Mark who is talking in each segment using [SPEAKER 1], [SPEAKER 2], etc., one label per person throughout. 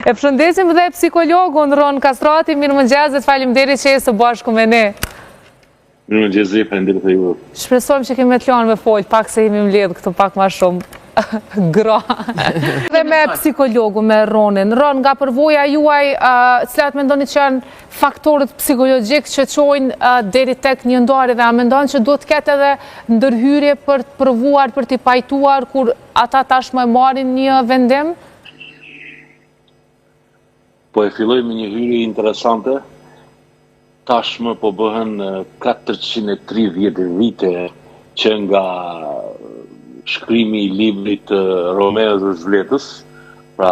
[SPEAKER 1] E përshëndesim dhe psikologun Ron Kastrati, mirëmëngjes dhe faleminderit që je së bashku me ne.
[SPEAKER 2] Mirëmëngjes, faleminderit për ju.
[SPEAKER 1] Shpresojmë që kemi të lanë me fol, pak se jemi mbledh këtu pak më shumë gra. Dhe me psikologu, me Ronin. Ron, nga përvoja juaj, cilat mendoni që janë faktorët psikologjik që çojnë deri tek një ndarje dhe a mendon që duhet të ketë edhe ndërhyrje për të provuar, për të pajtuar kur ata tashmë marrin një vendim?
[SPEAKER 2] Po e filloj me një hyrje interesante. Tashmë po bëhen 430 vite që nga shkrimi i librit Romeo dhe Zhvletës, pra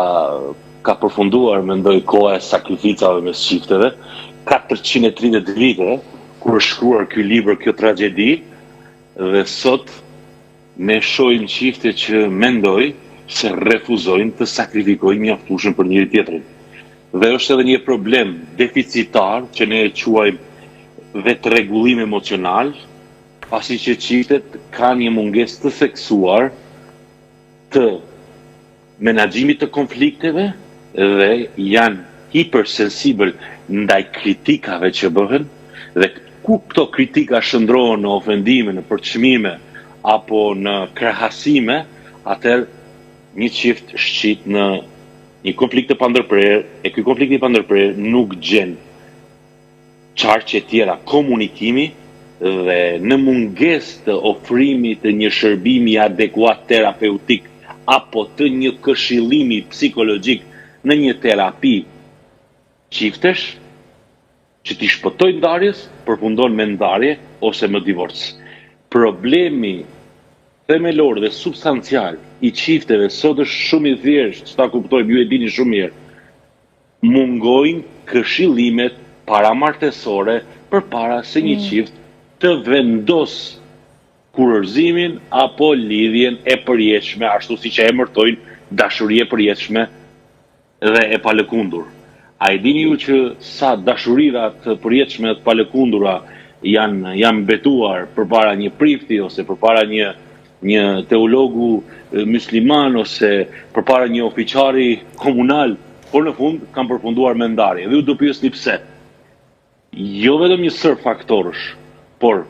[SPEAKER 2] ka përfunduar, mendoj, koha e sakrificave mes çifteve, 430 vite kur është shkruar ky libër, kjo tragjedi, dhe sot ne shohim çifte që mendoj se refuzojnë të sakrifikojnë mjaftueshëm për njëri tjetrin. Dhe është edhe një problem deficitar që ne e quajmë vetërregullim emocional, pasi që çiftet kanë një mungesë të theksuar të menaxhimit të konflikteve dhe janë hipersensibël ndaj kritikave që bëhen, dhe ku këto kritika shndrohen në ofendime, në përçmime apo në krahasime, atëherë një çift shqit në një konflikt të pandërprer, e ky konflikt i pandërprer nuk gjen çarçe tjera komunikimi dhe në mungesë të ofrimit të një shërbimi adekuat terapeutik apo të një këshillimi psikologjik në një terapi çiftesh që t'i shpëtojë ndarjes, përfundon me ndarje ose me divorc. Problemi themelor dhe substancial i çifteve sot është shumë i thjeshtë, çta kuptojmë, ju e dini shumë mirë. Mungojnë këshillimet paramartesore përpara se një çift të vendos kurorëzimin apo lidhjen e përjetshme, ashtu siç e emërtojnë, dashuri e përjetshme dhe e palëkundur. A e dini ju që sa dashurira të përjetshme dhe të palëkundura janë mbetuar përpara një prifti ose përpara një teologu musliman ose përpara një ofiçari komunal, por në fund kanë përfunduar me ndarje. Dhe ju do pyesni pse. Jo vetëm një sër faktorësh, por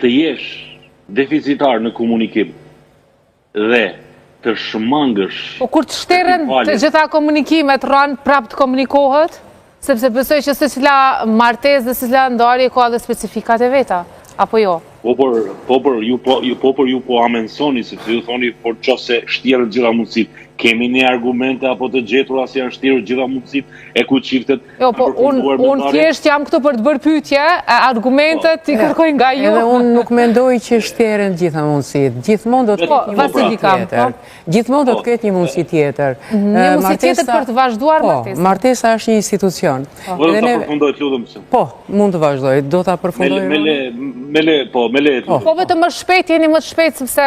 [SPEAKER 2] të jesh deficitar në komunikim dhe të shmangësh.
[SPEAKER 1] Po kur të shterën të gjitha komunikimet, Ron, prap të komunikohet, sepse besoj që secila martesë dhe secila ndarje ka edhe specifikat e veta, apo jo?
[SPEAKER 2] Ju po amensoni, sepse ju thoni, por qose shtjerët gjitha mundësit, kemi një argumente apo të gjetura se janë shtjerët gjitha mundësit e ku çiftet.
[SPEAKER 1] Jo, po unë thjesht jam këtu për të bërë pyetje, argumentet i kërkoj nga ju.
[SPEAKER 3] Edhe unë nuk mendoj që shtjerën gjitha mundësit. Gjithmonë do të ketë një mundësi tjetër. Gjithmonë do të ketë një mundësi tjetër.
[SPEAKER 1] Një mundësi tjetër për të vazhduar martesën.
[SPEAKER 3] Martesa është një institucion.
[SPEAKER 2] Do ta përfundoj, lutem.
[SPEAKER 3] Po, mund të vazhdoj. Do ta përfundoj.
[SPEAKER 1] Po vetëm më shpejt, jeni më të shpejt sepse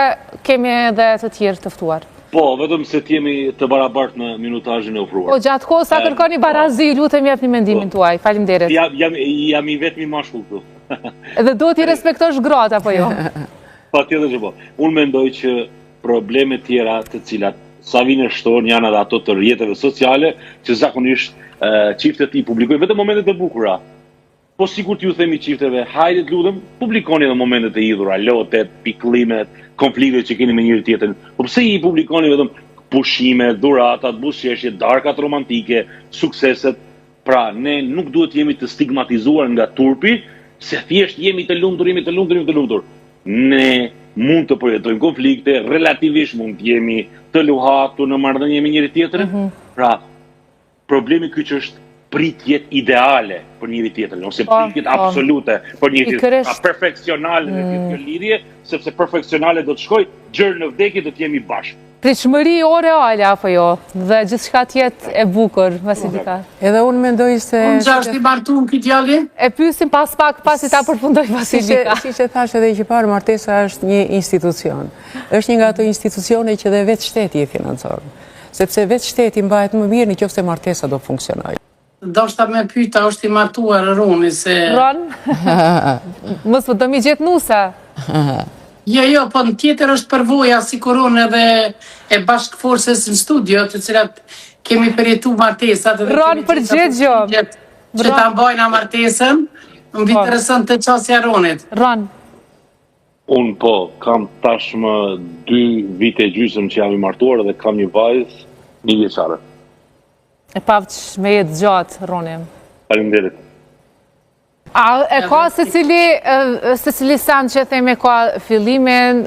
[SPEAKER 1] kemi edhe të tjerë të ftuar.
[SPEAKER 2] Po, vetëm se t'jemi të barabartë në minutazhin e ofruar.
[SPEAKER 1] Po, gjatë kohës sa kërkoni barazi, lutem jepni mendimin tuaj. Faleminderit.
[SPEAKER 2] Jam i vetmi mashkull këtu.
[SPEAKER 1] Edhe do t'i respektosh gratë apo jo?
[SPEAKER 2] Patjetër që po. Unë mendoj që probleme tjera të cilat sa vinë shtohen janë edhe ato të rrjeteve sociale, që zakonisht çiftet i publikojnë vetëm momentet e bukura. Po sigurt ju themi çifteve, hajde të lutem, publikoni edhe momentet e idhura, lotet, pikëllimet, konfliktet që keni me njëri tjetrin. Po pse i publikoni vetëm pushimet, dhuratat, buzëqeshjet, darkat romantike, sukseset? Pra, ne nuk duhet jemi të stigmatizuar nga turpi, se thjesht jemi të lumtur. Ne mund të përjetojmë konflikte, relativisht mund të jemi të luhatur në marrëdhënie me njëri tjetrin. Pra, problemi ky që është pritjet ideale për njëri tjetrin, ose pritjet absolute për njëri tjetrin. Pra perfeksionale në kjo lidhje, sepse perfeksionale do të shkoj, gjërë në vdekje do të jemi bashkë.
[SPEAKER 1] Pritshmëri o reale, apo jo? Dhe gjithçka tjetë e bukur, Vasilika.
[SPEAKER 3] Edhe unë mendoj se...
[SPEAKER 4] Unë që është i martuar këtë djalin?
[SPEAKER 1] E pyesim pas pak, pasi ta përfundoj Vasilika.
[SPEAKER 3] Siç e thash edhe që parë, martesa është një institucion. Është një nga ato institucione që dhe vetë shteti e financon. Sepse vetë shteti mbahet më mirë nëse martesa do funksionojë.
[SPEAKER 4] Do shta me pyta, është i martuar Roni se...
[SPEAKER 1] Ron? Mos do mi gjetë nusa.
[SPEAKER 4] Jo, po në tjetër është përvoja si Korone dhe e bashkëforses në studio, të cilat kemi përjetu martesat dhe
[SPEAKER 1] Ron, përgjigjo.
[SPEAKER 4] që ta mbajna martesën, më interesën të qasja Ronit.
[SPEAKER 1] Ron.
[SPEAKER 2] Unë po, kam tashmë 2 vite gjysmë që jam i martuar dhe kam një vajzë 1 vjeçare.
[SPEAKER 1] E pavç me jetë gjatë, Roni.
[SPEAKER 2] Faleminderit.
[SPEAKER 1] E ka se cili sen që theme ka fillimin,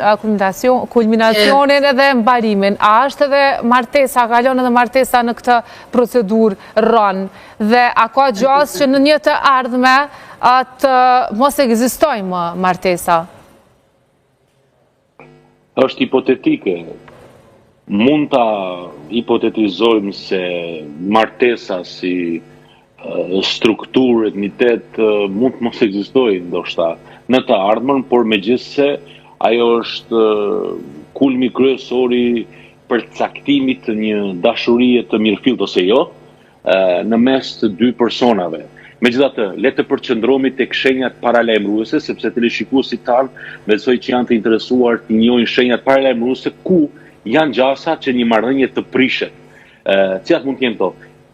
[SPEAKER 1] kulminacionin edhe mbarimin. A është edhe martesa, kalon edhe martesa në këtë procedurë Ron? Dhe a ka gjas që në një të ardhme atë mos ekzistoj më martesa?
[SPEAKER 2] Është hipotetike. Mund ta hipotetizojmë se martesa si strukturë, etnitet mund të mos ekzistojë ndoshta në të ardhmen, por megjithse ajo është kulmi kryesor i përcaktimit të një dashurie të mirëfillt ose jo në mes të 2 personave. Megjithatë, le të përqendrohemi tek shenjat paralajmëruese, sepse teleshikuesit tanë besoj që janë të interesuar të njohin shenjat paralajmëruese ku janë gjasa që një marrëdhënie të prishet. Cilat mund të jenë këto?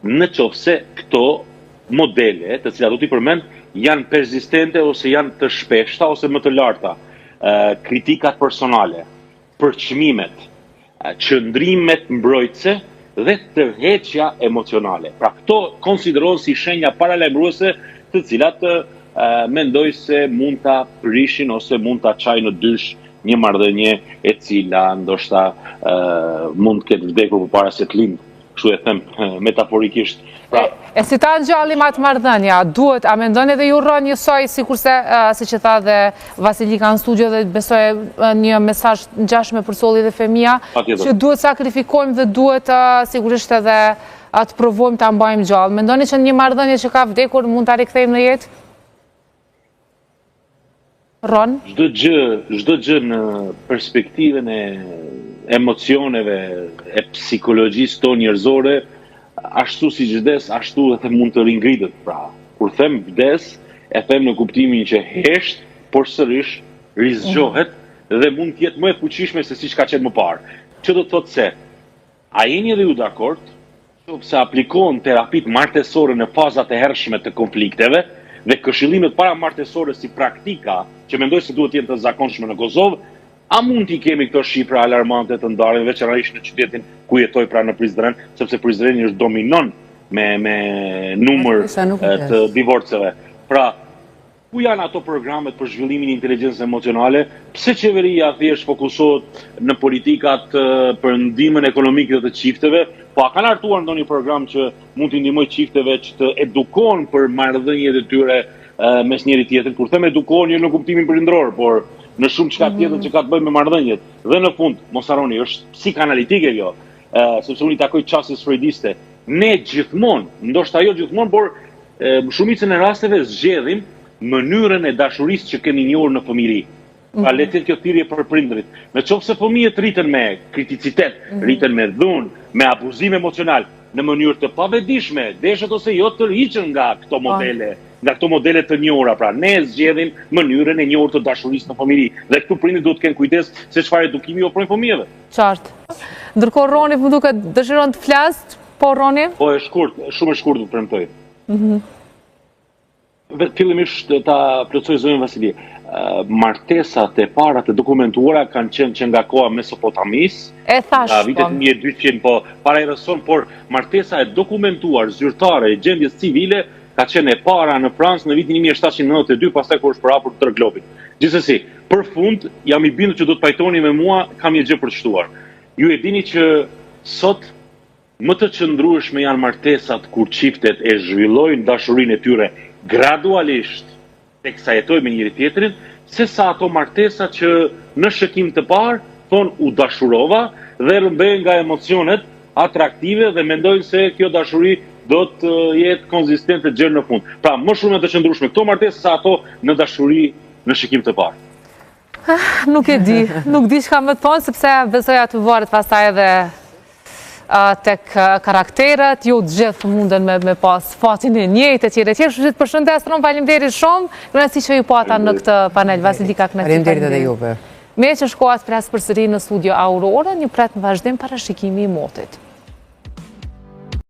[SPEAKER 2] Nëse këto modele, të cilat do t'i përmend, janë persistente ose janë të shpeshta ose më të larta. Kritikat personale, përçmimet, qëndrimet mbrojtëse dhe tërheqja emocionale. Pra këto konsiderohen si shenja paralajmëruese të cilat mendoj se mund ta prishin ose mund ta çajë në dysh një marrëdhënie e cila ndoshta mund të ketë vdekur përpara se të lindë. Kështu e them metaforikisht. Pra,
[SPEAKER 1] e si ta ngjallim atë marrëdhënia, duhet, a mendon edhe ju Ron njësoj, sikurse siç e tha dhe Vasilika në studio dhe besoj një mesazh ngjashëm për solli dhe femia, që duhet sakrifikojmë dhe duhet sigurisht edhe atë provojmë ta mbajmë gjallë. Mendoni që një marrëdhënie që ka vdekur mund ta rikthejmë në jetë? Ron?
[SPEAKER 2] Çdo gjë në perspektivën e emocioneve, e psikologjisë tonë njerëzore, ashtu si vdes, ashtu edhe mund të ringritet. Pra, kur them vdes, e them në kuptimin që hesht, por sërish rizgjohet dhe mund të jetë më e fuqishme se siç ka qenë më parë. Që do të thotë se, a jeni edhe ju dakord, nëse aplikohen terapit martesore në fazat e hershme të konflikteve dhe këshillimet paramartesore si praktika, që mendoj se duhet jenë të zakonshme në Kosovë, a mund t'i kemi këto shifra alarmante të ndarën, veçanërisht në qytetin ku jetoj pra në Prizren, sepse Prizreni është dominon me numër të divorceve. Pra, ku janë ato programet për zhvillimin e inteligjencës emocionale? Pse qeveria thjesht fokusohet në politikat për ndihmën ekonomike të çifteve, po a kanë hartuar ndonjë program që mund t'i ndihmojë çifteve që të edukohen për marrëdhëniet e tyre mes njëri tjetrit? Kur them edukohen jo në kuptimin prindror, por në shumë çka tjetër që ka të bëjë me marrëdhëniet. Dhe në fund, mos harroni, është psikanalitike kjo, sepse unë i takoj çështjes freudiste. Ne gjithmonë, ndoshta jo gjithmonë, por shumicën e rasteve zgjedhim mënyrën e dashurisë që kemi njohur në fëmijëri. Pra le të kjo thirrje për prindrit. Nëse fëmijët rriten me kriticitet, rriten me dhunë, me abuzim emocional, në mënyrë të pavetdijshme, deshet ose jo të rriqen nga këto modele të njohura. Pra ne zgjedhim mënyrën e njohur të dashurisë në fëmijëri. Dhe këtu prindrit duhet të kenë kujdes se çfarë edukimi ofrojnë fëmijëve.
[SPEAKER 1] Qartë. Ndërkohë Roni më duket dëshiron të flasë, po Roni?
[SPEAKER 2] Po e shkurt, shumë e shkurt do të premtoj. Fillimisht ta plotësoj zonën Vasili. Martesat e para të dokumentuara kanë qenë që nga koha Mesopotamis, nga vitet 1200, po para erëson, por martesa e dokumentuar zyrtare e gjendjes civile ka qenë e para në Francë në vitin 1792, pastaj kur është përhapur tërë globin. Gjithsesi, për fund jam i bindur që do të pajtoni me mua, kam një gjë për të shtuar. Ju e dini që sot më të qëndrueshme janë martesat kur çiftet e zhvillojnë dashurinë e tyre gradualisht teksa jetojnë me njëri tjetrin, se sa ato martesa që në shëkim të parë thonë u dashurova dhe rëmbejnë nga emocionet atraktive dhe mendojnë se kjo dashuri do të jetë konzistente gjërë në fund. Pra, më shumë të qëndrueshme këto martesa sa ato në dashuri në shikim të parë.
[SPEAKER 1] Nuk e di, nuk di çka më thonë, sepse besoj aty varet pastaj edhe tek karakterët, jo të gjithë munden me pas fatin e njëjtë, etj. Kështu që të përshëndes Ron, faleminderit shumë. Kënaqësi që ju pata në këtë panel. Vasilika, kënaqësi.
[SPEAKER 3] Faleminderit edhe juve.
[SPEAKER 1] Me që shkohat flas përsëri në studio Aurora, një pret në vazhdim parashikimi i motit.